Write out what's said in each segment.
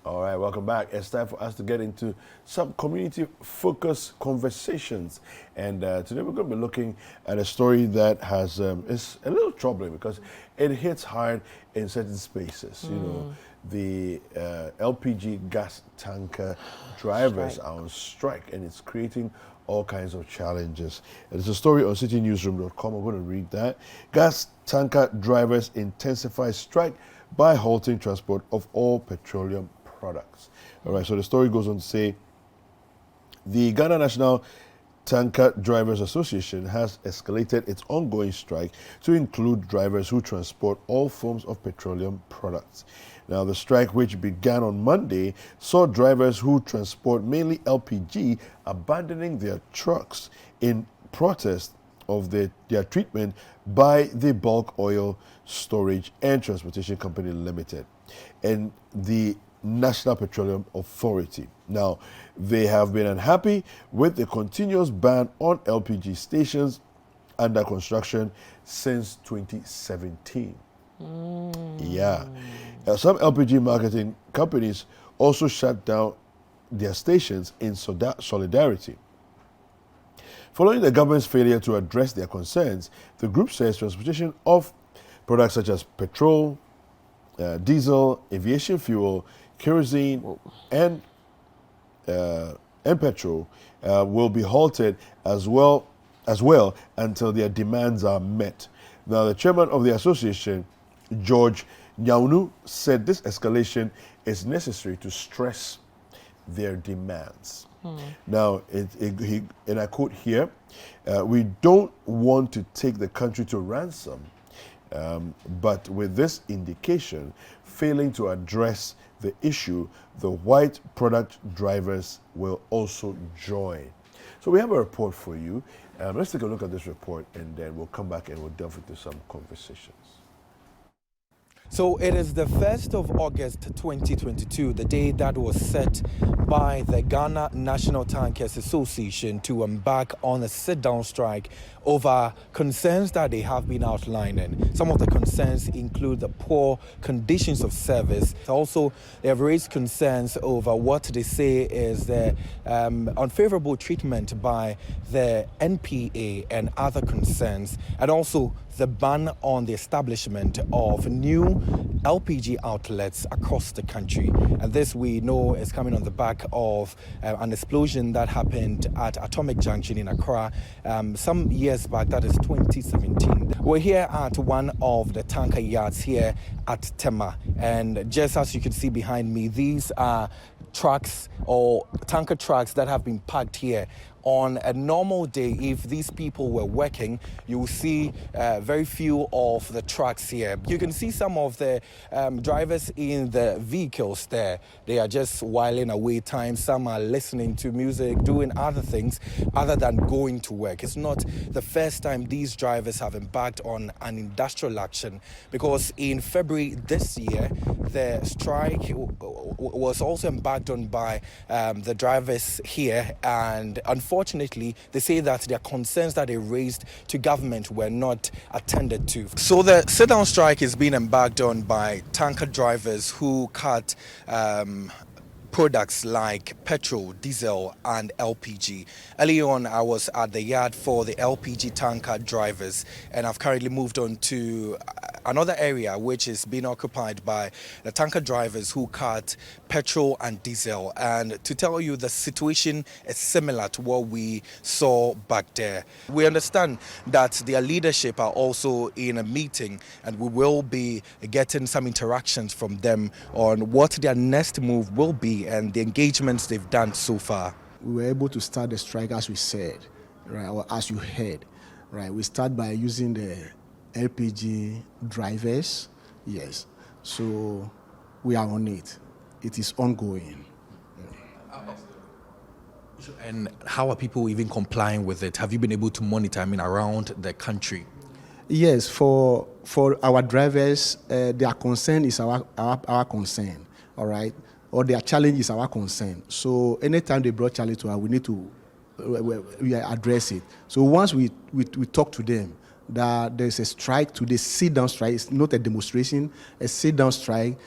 All right, welcome back. It's time for us to get into some community-focused conversations. And today we're going to be looking at a story that has is a little troubling because it hits hard in certain spaces. You know, the LPG gas tanker drivers are on strike, and it's creating all kinds of challenges. There's a story on citinewsroom.com. I'm going to read that. Gas tanker drivers intensify strike by halting transport of all petroleum products. All right, so the story goes on to say the Ghana National Tanker Drivers Association has escalated its ongoing strike to include drivers who transport all forms of petroleum products. Now, the strike, which began on Monday, saw drivers who transport mainly LPG abandoning their trucks in protest of their treatment by the Bulk Oil Storage and Transportation Company Limited and the National Petroleum Authority. Now, they have been unhappy with the continuous ban on LPG stations under construction since 2017. Yeah. Some LPG marketing companies also shut down their stations in solidarity. Following the government's failure to address their concerns, the group says transportation of products such as petrol, diesel, aviation fuel, kerosene, and petrol will be halted as well until their demands are met. Now, the chairman of the association, George Nyaunu, said this escalation is necessary to stress their demands. Now, and I quote here, we don't want to take the country to ransom, but with this indication failing to address the issue, the white product drivers will also join. So we have a report for you. Let's take a look at this report, and then we'll come back and we'll delve into some conversations. So it is the 1st of August 2022, the day that was set by the Ghana National Tankers Association to embark on a sit-down strike over concerns that they have been outlining. Some of the concerns include the poor conditions of service. Also, they have raised concerns over what they say is the unfavorable treatment by the NPA and other concerns, and also the ban on the establishment of new LPG outlets across the country. And this, we know, is coming on the back of an explosion that happened at Atomic Junction in Accra some years back, that is 2017. We're here at one of the tanker yards here at Tema, and just as you can see behind me, these are trucks or tanker trucks that have been parked here. On a normal day, if these people were working, you will see very few of the trucks here. You can see some of the drivers in the vehicles there. They are just whiling away time. Some are listening to music, doing other things other than going to work. It's not the first time these drivers have embarked on an industrial action, because in February this year, the strike was also embarked on by the drivers here, and unfortunately, they say that their concerns that they raised to government were not attended to. So the sit-down strike is being embarked on by tanker drivers who cut products like petrol, diesel, and LPG. Early on, I was at the yard for the LPG tanker drivers, and I've currently moved on to another area which is being occupied by the tanker drivers who cut petrol and diesel. And to tell you, the situation is similar to what we saw back there. We understand that their leadership are also in a meeting, and we will be getting some interactions from them on what their next move will be and the engagements they've done so far. We were able to start the strike as we said, right, or as you heard, right. We start by using the LPG drivers, yes. So we are on it. It is ongoing. And how are people even complying with it? Have you been able to monitor, around the country? Yes, for our drivers, their concern is our concern, all right? Or their challenge is our concern. So anytime they brought challenge to us, we need to address it. So once we talk to them, that there's a strike today, sit-down strike. It's not a demonstration, a sit-down strike.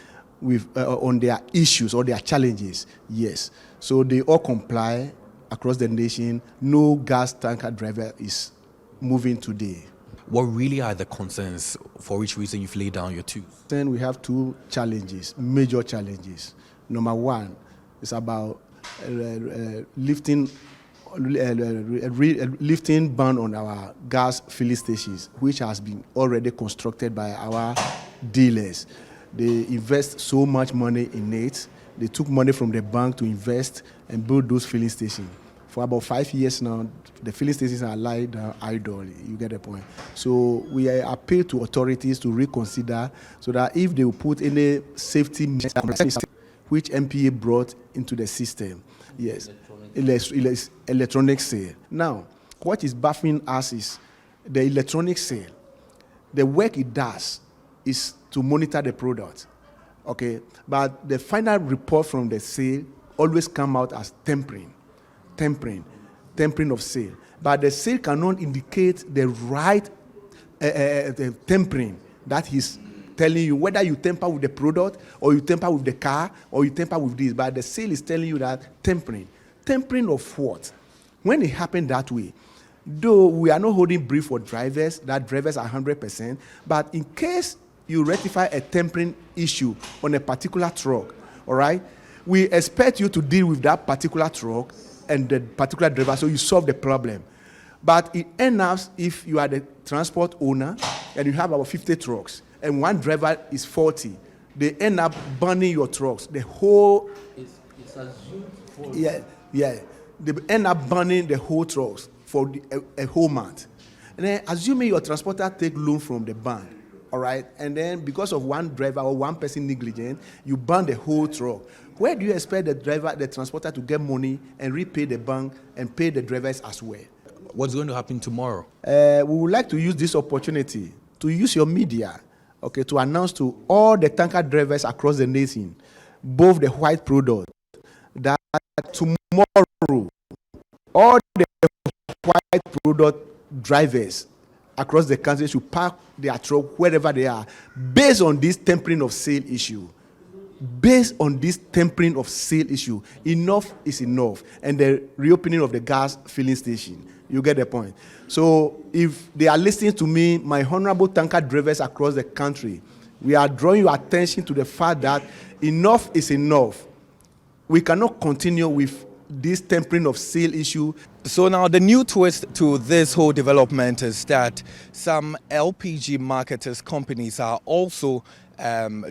with on their issues or their challenges. Yes. So they all comply across the nation. No gas tanker driver is moving today. What really are the concerns for which reason you've laid down your two? Then we have two challenges, major challenges. Number one is about lifting ban on our gas filling stations, which has been already constructed by our dealers. They invest so much money in it. They took money from the bank to invest and build those filling stations. For about 5 years now, the filling stations are lying down idle. You get the point. So we appeal to authorities to reconsider, so that if they will put any safety measures which MPA brought into the system, yes, electronic sale. Now, what is baffling us is the electronic sale. The work it does is to monitor the product, okay? But the final report from the sale always come out as tempering of sale. But the sale cannot indicate the right the tempering that he's telling you, whether you temper with the product or you temper with the car or you temper with this. But the sale is telling you that tempering. Tempering of what? When it happened that way, though we are not holding brief for drivers, that drivers are 100%, but in case you rectify a tempering issue on a particular truck, all right, we expect you to deal with that particular truck and the particular driver, so you solve the problem. But it ends up if you are the transport owner and you have about 50 trucks and one driver is 40, they end up burning your trucks. The whole it's assumed for yeah, they end up burning the whole trucks for a whole month. And then assuming your transporter take loan from the bank, all right, and then because of one driver or one person negligent, you burn the whole truck. Where do you expect the transporter to get money and repay the bank and pay the drivers as well? What's going to happen tomorrow? We would like to use this opportunity to use your media, okay, to announce to all the tanker drivers across the nation, both the white product, that tomorrow all the white product drivers across the country should park their truck wherever they are, based on this tempering of sale issue. Based on this tempering of sale issue, enough is enough, and the reopening of the gas filling station. You get the point. So if they are listening to me, my honorable tanker drivers across the country, we are drawing your attention to the fact that enough is enough. We cannot continue with this tempering of sale issue. So now the new twist to this whole development is that some LPG marketers companies are also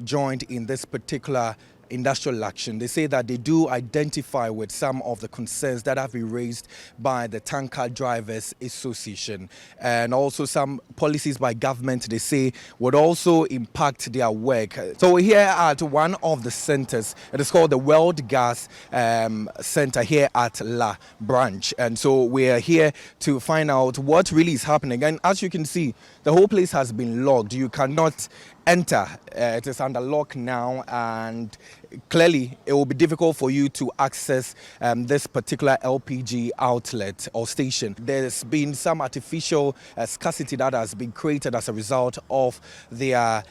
joined in this particular industrial action. They say that they do identify with some of the concerns that have been raised by the Tanker Drivers Association, and also some policies by government they say would also impact their work. So we're here at one of the centers. It is called the World Gas Center here at La Branch, and so we're here to find out what really is happening. And as you can see, the whole place has been locked. You cannot enter. It is under lock now, and clearly it will be difficult for you to access this particular LPG outlet or station. There's been some artificial scarcity that has been created as a result of their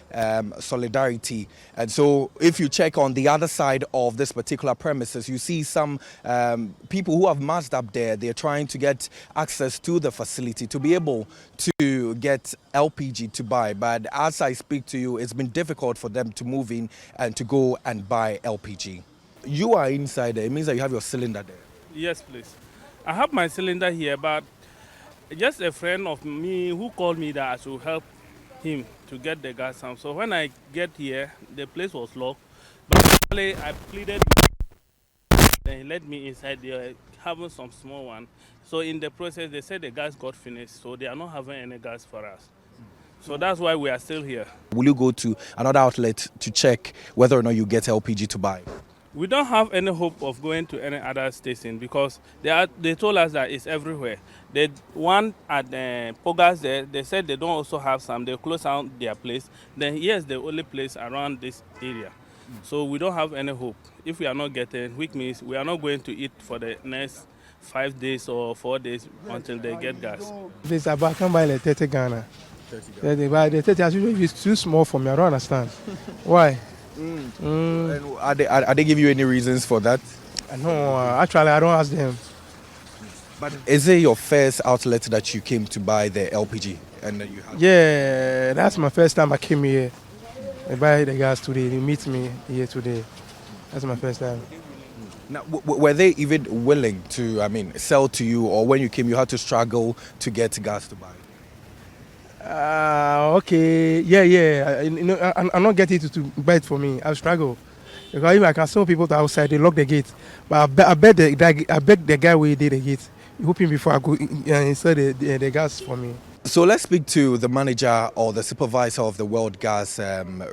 solidarity. And so if you check on the other side of this particular premises, you see some people who have massed up there. They're trying to get access to the facility to be able to get LPG to buy. But as I speak to you, it's been difficult for them to move in and to go and buy LPG. You are inside there. It means that you have your cylinder there. Yes, please. I have my cylinder here, but just a friend of me who called me that I should help him to get the gas out. So when I get here, the place was locked. But actually, I pleaded with him. Then he let me inside there, having some small one. So in the process, they said the gas got finished, so they are not having any gas for us. So that's why we are still here. Will you go to another outlet to check whether or not you get LPG to buy? We don't have any hope of going to any other station because they told us that it's everywhere. The one at Pogas there, they said they don't also have some. They close down their place. Then here's the only place around this area. So we don't have any hope. If we are not getting, which means we are not going to eat for the next 5 days or 4 days until they get gas. If it's about, I can buy like 30 Ghana. 30 Ghana. The 30 as usual is too small for me. I don't understand. Why? And are they give you any reasons for that? No, actually, I don't ask them. But is it your first outlet that you came to buy the LPG? And then you have Yeah, that's my first time I came here. I buy the gas today. They meet me here today. That's my first time. Now, were they even willing to, sell to you, or when you came, you had to struggle to get gas to buy? Okay, yeah. I'm not getting to buy it for me. I struggle because if I can sell people to outside, they lock the gate. But I bet the guy who did the gate, hoping before I go inside the gas for me. So let's speak to the manager or the supervisor of the World Gas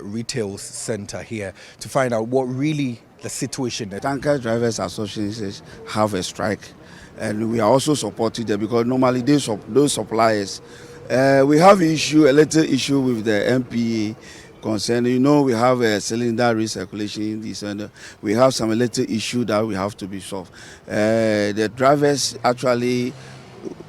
Retail Center here to find out what really the situation is. Tanker Drivers Associations have a strike, and we are also supporting them because normally those suppliers, we have a little issue with the MPA concern. We have a cylinder recirculation in this, and we have some little issue that we have to be solved. The drivers actually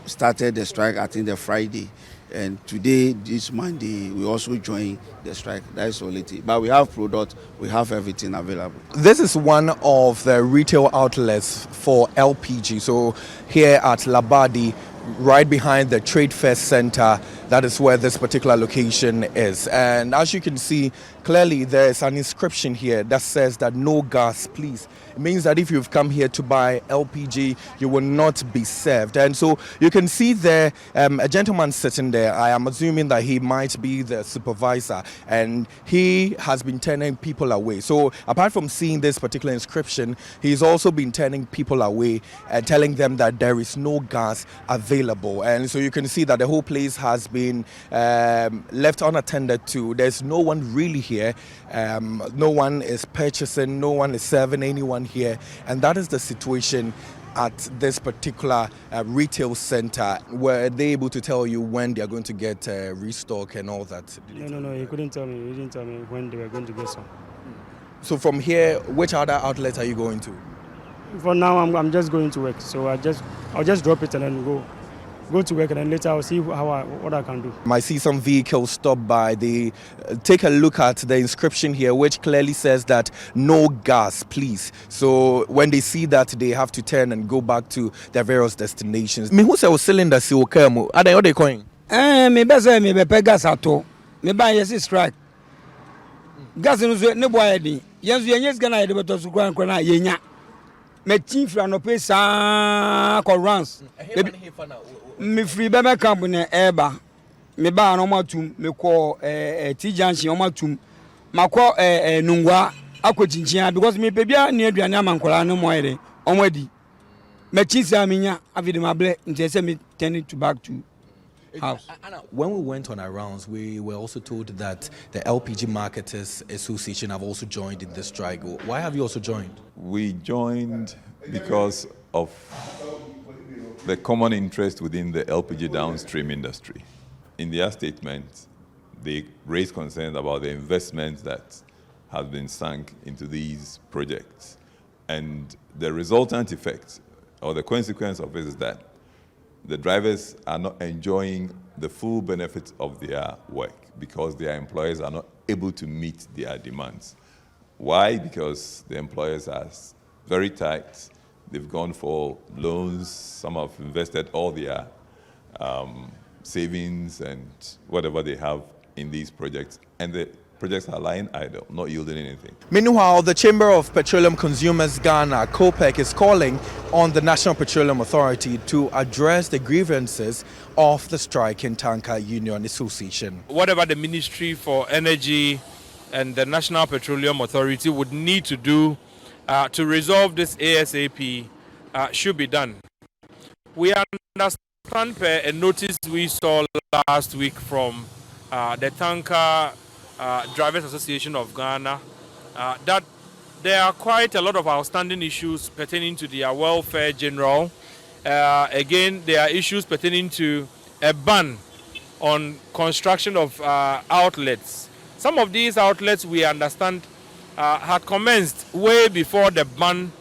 started the strike, I think, the Friday. And today, this Monday, we also join the strike. That is all it is. But we have product, we have everything available. This is one of the retail outlets for LPG. So here at Labadi, right behind the Trade Fair Center, that is where this particular location is. And as you can see, clearly there's an inscription here that says that no gas, please. It means that if you've come here to buy LPG, you will not be served. And so you can see there a gentleman sitting there. I am assuming that he might be the supervisor, and he has been turning people away. So apart from seeing this particular inscription, he's also been turning people away and telling them that there is no gas available. And so you can see that the whole place has been left unattended to. There's no one really here. No one is purchasing, no one is serving anyone here, and that is the situation at this particular retail center. Were they able to tell you when they are going to get restock and all that? No, he couldn't tell me. He didn't tell me when they were going to get some. So from here, which other outlets are you going to? For now, I'm just going to work, so I'll just drop it and then go to work, and then later I'll see what I can do. I see some vehicles stop by. They take a look at the inscription here, which clearly says that no gas, please. So when they see that, they have to turn and go back to their various destinations. Me who say cylinder si okamu? Are they coin? Me be gas ato. Me buy yes strike. Gas no so ne boy din. Yenzu yenyes gana ye de beto su kran na yenya. Me tin fra no pe sa ko runs. Me free be me camp ne eba. Me ba no matum me ko T junction o matum. Makọ nungwa akọchinchin because me pe bia ne aduane amankola no moyere omwadi. Me chinsa minya avide mable nti say me turn it back to house. When we went on our rounds, we were also told that the LPG Marketers Association have also joined in this strike. Why have you also joined? We joined because of the common interest within the LPG downstream industry. In their statement, they raised concerns about the investments that have been sunk into these projects. And the resultant effect, or the consequence of it, is that the drivers are not enjoying the full benefits of their work because their employers are not able to meet their demands. Why? Because the employers are very tight. They've gone for loans. Some have invested all their savings and whatever they have in these projects. And the projects are lying idle, not yielding anything. Meanwhile, the Chamber of Petroleum Consumers Ghana, COPEC, is calling on the National Petroleum Authority to address the grievances of the striking Tanker Union Association. Whatever the Ministry for Energy and the National Petroleum Authority would need to do to resolve this ASAP should be done. We understand per a notice we saw last week from the Tanker Drivers Association of Ghana that there are quite a lot of outstanding issues pertaining to their welfare general. Again, there are issues pertaining to a ban on construction of outlets. Some of these outlets, we understand, had commenced way before the ban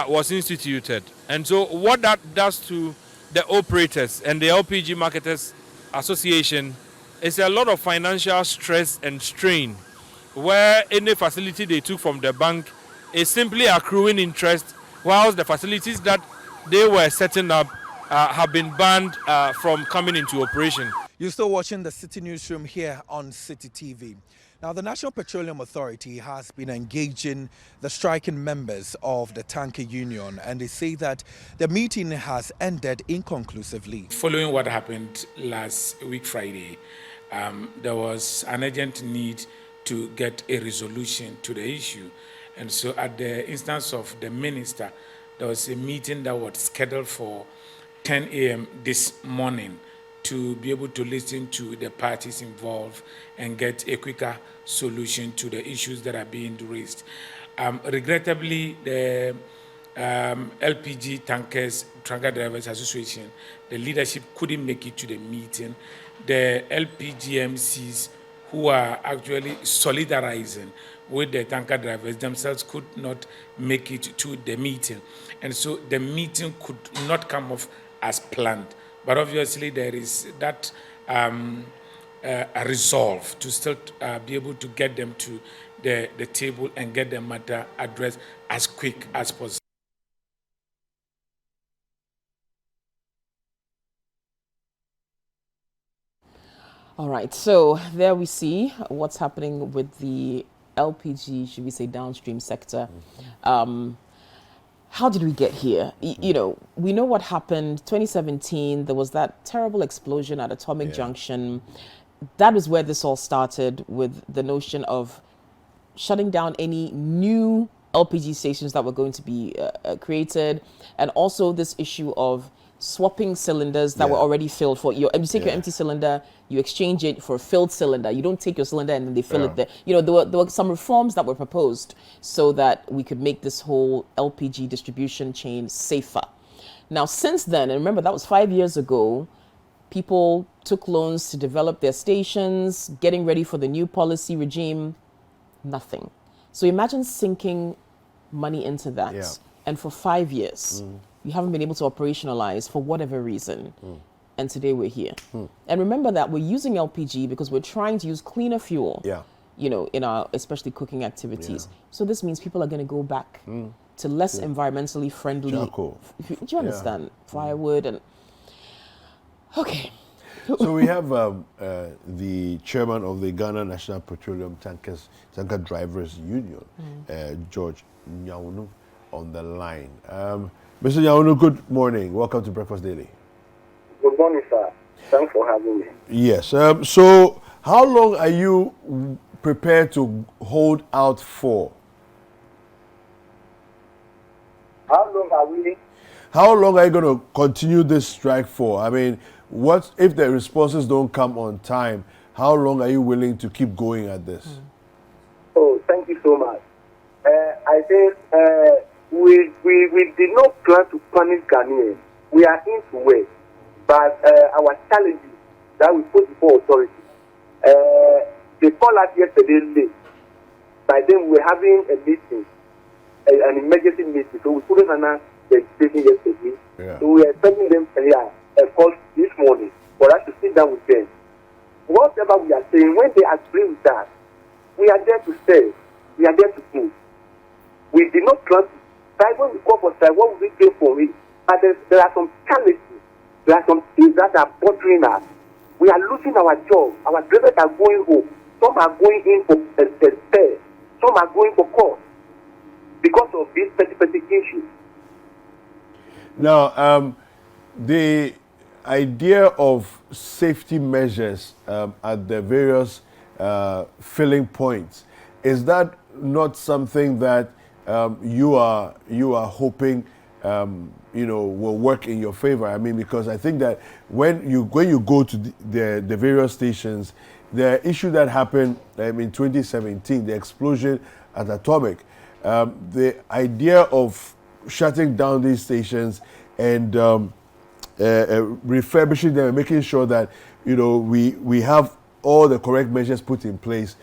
was instituted. And so what that does to the operators and the LPG Marketers Association is a lot of financial stress and strain where any facility they took from the bank is simply accruing interest, whilst the facilities that they were setting up have been banned from coming into operation. You're still watching the Citi Newsroom here on Citi TV. Now, the National Petroleum Authority has been engaging the striking members of the tanker union, and they say that the meeting has ended inconclusively. Following what happened last week, Friday, there was an urgent need to get a resolution to the issue. And so at the instance of the minister, there was a meeting that was scheduled for 10 a.m. this morning to be able to listen to the parties involved and get a quicker solution to the issues that are being raised. Regrettably, the LPG Tanker Drivers Association, the leadership couldn't make it to the meeting. The LPGMCs, who are actually solidarizing with the tanker drivers themselves, could not make it to the meeting. And so the meeting could not come off as planned. But obviously there is that a resolve to still be able to get them to the table and get the matter addressed as quick as possible. All right, so there we see what's happening with the LPG, should we say, downstream sector. How did we get here? You know, we know what happened. 2017, there was that terrible explosion at Atomic Junction. That was where this all started, with the notion of shutting down any new LPG stations that were going to be created, and also this issue of swapping cylinders that were already filled. For you take your empty cylinder, you exchange it for a filled cylinder. You don't take your cylinder and then they fill it there. You know, there were some reforms that were proposed so that we could make this whole LPG distribution chain safer. Now, since then, and remember that was 5 years ago, people took loans to develop their stations, getting ready for the new policy regime. Nothing. So imagine sinking money into that, and for 5 years, you haven't been able to operationalize for whatever reason. And today we're here. And remember that we're using LPG because we're trying to use cleaner fuel, you know, in our especially cooking activities. So this means people are going to go back to less environmentally friendly. Charcoal. Do you understand? Firewood and... Okay. So we have the chairman of the Ghana National Petroleum Tanker Drivers Union, George Nyaunu, on the line. Mr. Nyaunu, good morning. Welcome to Breakfast Daily. Good morning, sir. Thanks for having me. Yes. So how long are you prepared to hold out for? How long are we? How long are you going to continue this strike for? I mean, what if the responses don't come on time? How long are you willing to keep going at this? Oh, thank you so much. I think we did not plan to punish Ghanaians. We are into work, but our challenges that we put before authorities. They called us yesterday late. By then we were having a meeting, an emergency meeting, so we couldn't announce the station yesterday. So we are expecting them a call this morning for us to sit down with them. Whatever we are saying, when they agree with that, we are there to serve. We are there to do. We did not plan to strike. When we call for strike, what will we gain from it? But there are some challenges. There are some things that are bothering us. We are losing our job. Our drivers are going home. Some are going in for despair. Some are going for court because of these specific issues. Now, the idea of safety measures at the various filling points, is that not something that you are hoping will work in your favor? I mean, because I think that when you go to the various stations, the issue that happened in 2017, the explosion at Atomic, the idea of shutting down these stations and refurbishing them and making sure that we have all the correct measures put in place.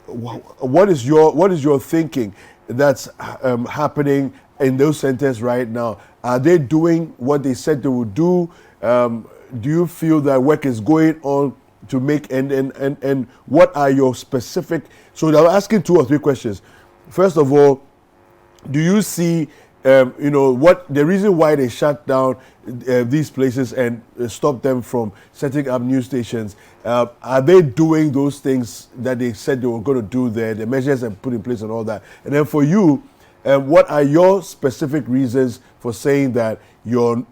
What is your thinking that's happening in those centers right now? Are they doing what they said they would do? Do you feel that work is going on to make, and what are your specific? So I'm asking 2 or 3 questions. First of all, do you see, what the reason why they shut down these places and stop them from setting up new stations? Are they doing those things that they said they were going to do there, the measures and put in place and all that? And then for you, what are your specific reasons for saying that you're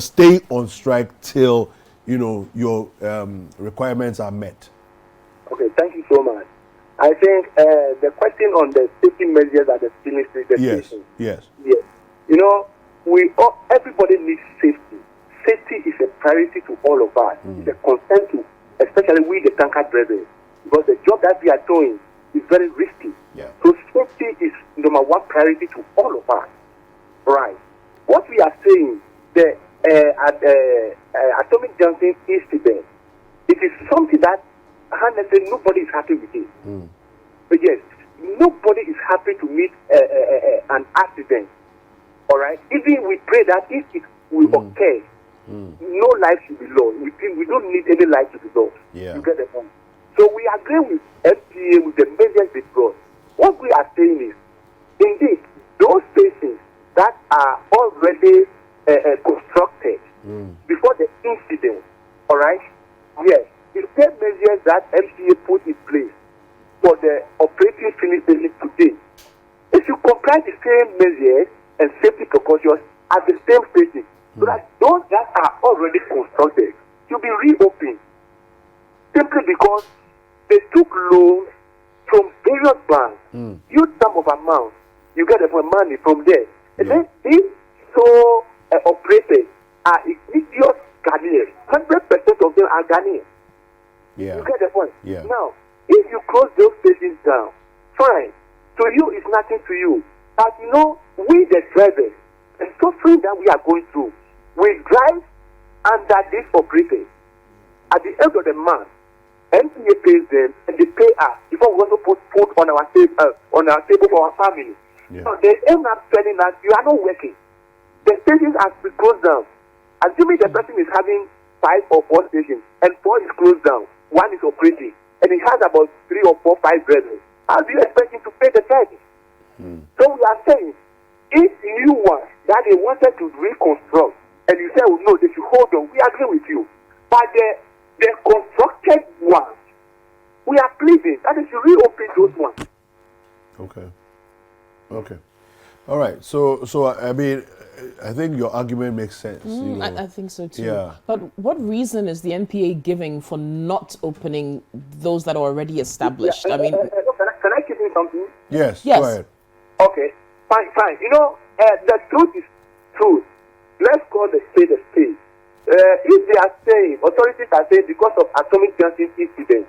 staying on strike till your requirements are met? Okay, thank you so much. I think the question on the safety measures at the filling station. Yes. Everybody needs safety. Safety is a priority to all of us. It's a concern to, especially we the tanker drivers, because the job that we are doing is very risky. Yeah. So safety is number 1 priority to all of us. Right. What we are saying, the atomic junction incident, it is something that honestly nobody is happy with it. But yes, nobody is happy to meet an accident. All right. Even we pray that if it will occur, no life should be lost. We don't need any life to be lost. Yeah. You get the point. So we agree with FTA with the measures they brought. What we are saying is, indeed, those stations that are already constructed before the incident, all right, yes, the same measures that MCA put in place for the operating filling station today, if you comply the same measures and safety precautions at the same station, so that those that are already constructed should be reopened, simply because they took loans from various banks, huge sum of amounts, you get the money from there. And then these operators are ignious Ghanaians. 100% of them are Ghanaians. Yeah. You get the point? Yeah. Now, if you close those stations down, fine. To you, it's nothing to you. But we the drivers, the suffering that we are going through, we drive under these operators. At the end of the month, NPA pays them and they pay us before we also put food on our table for our family. Yeah. So they end up telling us, you are not working. The stations have been closed down. Assuming the person is having 5 or 4 stations and 4 is closed down, 1 is operating, and he has about 3 or 4, 5 drivers, how do you expect him to pay the charges? So we are saying, if you want that they wanted to reconstruct, and you say, oh, no, they should hold on, we agree with you. But the constructed ones, we are pleading that they should reopen those ones. Okay. All right. So I mean, I think your argument makes sense. I think so too. Yeah. But what reason is the NPA giving for not opening those that are already established? Yeah, I mean, can I give you something? Yes. Yes. Go ahead. Okay. Fine. The truth is truth. Let's call the spade a spade. If they are saying, authorities are saying because of atomic junction incident,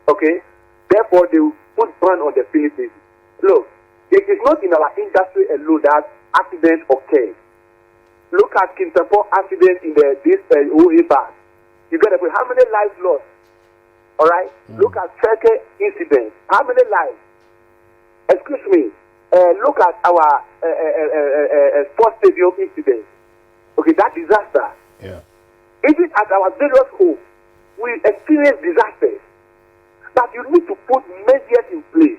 okay, therefore they will put ban on the Philippines. Look, it is not in our industry alone that accidents occur. Look at Kintampo accident in this OA bar. You get how many lives lost? All right. Look at Turkey incident. How many lives? Excuse me. Look at our sports stadium incident. Okay, that disaster. Yeah. Even at our various homes, we experience disasters. But you need to put measures in place.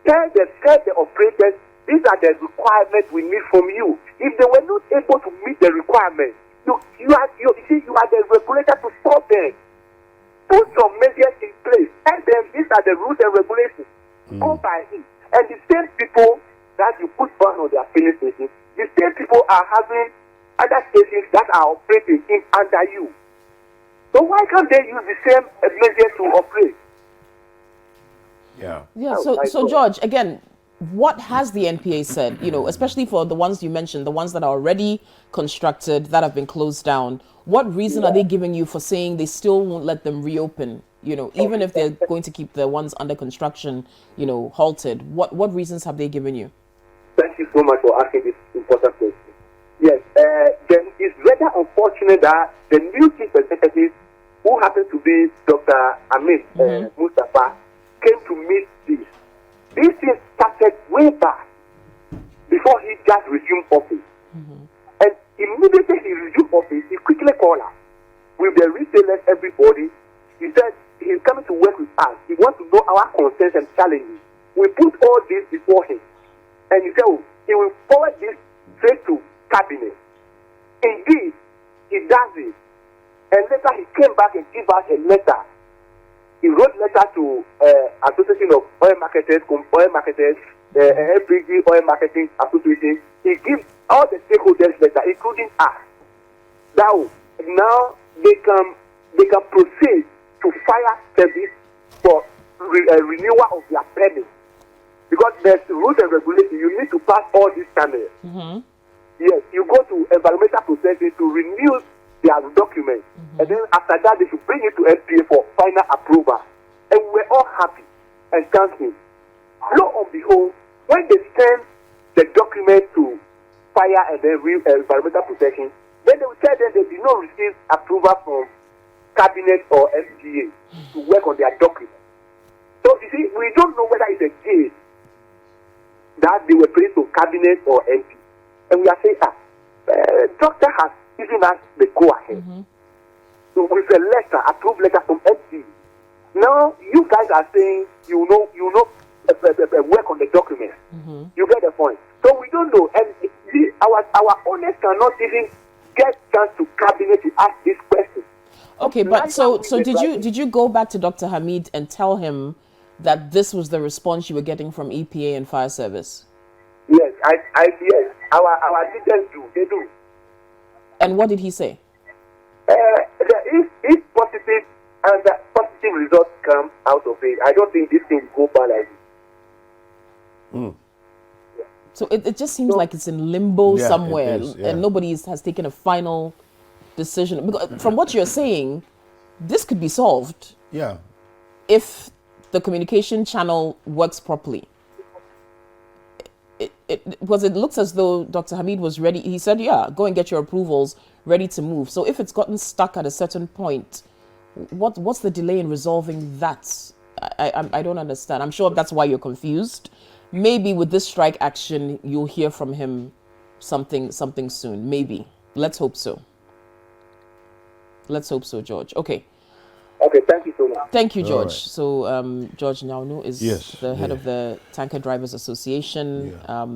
Tell the operators, these are the requirements we need from you. If they were not able to meet the requirements, you are the regulator to stop them. Put some measures in place. Tell them these are the rules and regulations. Go by it. And the same people that you put ban on their filling stations, the same people are having other stations that are operating under you. So why can't they use the same measures to operate? Yeah. Yeah. So George, again, what has the NPA said? Especially for the ones you mentioned, the ones that are already constructed that have been closed down. What reason are they giving you for saying they still won't let them reopen? Even if they're going to keep the ones under construction, halted. What reasons have they given you? Thank you so much for asking this important question. Yes, then it's rather unfortunate that the new chief executive, who happened to be Dr. Amit Mustafa, came to meet this. This thing started way back before he just resumed office. And immediately he resumed office, he quickly called us with the retailers, everybody, He said he's coming to work with us. He wants to know our concerns and challenges. We put all this before him. And he said, oh, he will forward this straight to cabinet. Indeed, he does it. And later he came back and gave us a letter. He wrote letter to Association of Oil Marketers, LPG Oil Marketing Association. He gives all the stakeholders letter, including us. Now they can proceed to fire service for renewal of their permit. Because there's rules and regulations, you need to pass all these channels. Mm-hmm. Yes, you go to environmental processing to renew their documents. Mm-hmm. And then after that, they should bring it to FPA for final approval. And we're all happy and thankful. Lo and behold, when they send the document to fire and then environmental protection, then they will tell them they did not receive approval from cabinet or FPA to work on their document. So you see, we don't know whether it's a case that they were placed to cabinet or MP. And we are saying, doctor has given us the go-ahead. Mm-hmm. So with a letter, approved letter from MP. Now, you guys are saying you know, work on the document. Mm-hmm. You get the point. So we don't know. And our owners cannot even get chance to cabinet to ask this question. Okay, but so did you go back to Dr. Hamid and tell him that this was the response you were getting from EPA and fire service? Yes, yes. Our leaders do. They do. And what did he say? If positive and the positive results come out of it, I don't think this thing will go bad like this. Mm. So it just seems like it's in limbo somewhere, and nobody has taken a final decision. Because from what you're saying, this could be solved. Yeah. If the communication channel works properly. Because it looks as though Dr. Hamid was ready. He said, yeah, go and get your approvals, ready to move. So if it's gotten stuck at a certain point, what's the delay in resolving that? I don't understand. I'm sure that's why you're confused. Maybe with this strike action, you'll hear from him something soon. Maybe. Let's hope so. Let's hope so, George. Okay. Okay, thank you so much. Thank you, George. Right. So, George Nyauno is the head of the Tanker Drivers Association. Yeah.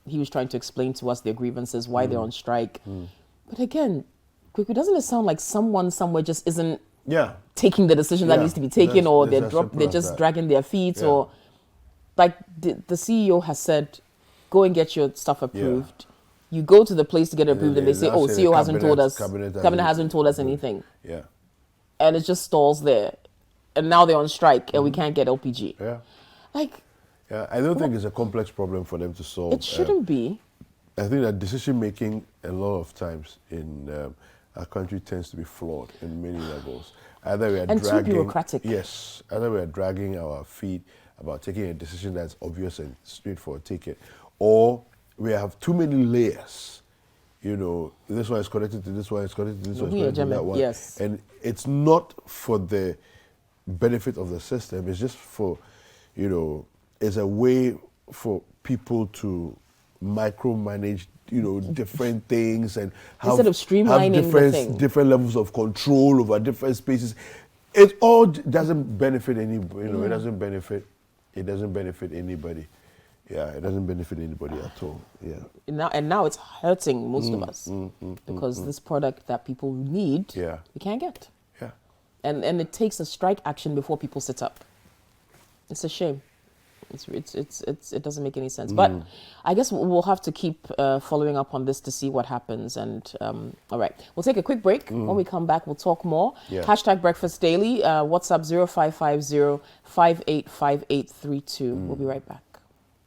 He was trying to explain to us their grievances, why they're on strike. But again, quickly, doesn't it sound like someone somewhere just isn't taking the decision that needs to be taken, or they're just dragging their feet, or like the CEO has said, go and get your stuff approved. You go to the place to get it approved, and they say, oh, CEO hasn't told us, cabinet hasn't told us anything. Yeah. And it just stalls there. And now they're on strike and we can't get LPG. Yeah. Yeah, I don't think it's a complex problem for them to solve. It shouldn't be. I think that decision making a lot of times in our country tends to be flawed in many levels. Either we are too bureaucratic. Yes. Either we are dragging our feet about taking a decision that's obvious and straightforward, take it. Or we have too many layers. You know, this one is connected to this one, is connected to this one, is connected to that one. Yes. And it's not for the benefit of the system. It's just for, it's a way for people to micromanage, different things and instead of streamlining different levels of control over different spaces. It all doesn't benefit anybody. It doesn't benefit. It doesn't benefit anybody. Yeah, it doesn't benefit anybody at all. Yeah. Now it's hurting most of us because this product that people need, we can't get. Yeah. And it takes a strike action before people sit up. It's a shame. It doesn't make any sense. But I guess we'll have to keep following up on this to see what happens. And all right, we'll take a quick break. When we come back, we'll talk more. Yeah. #Breakfast Daily. WhatsApp 0550 585832. We'll be right back.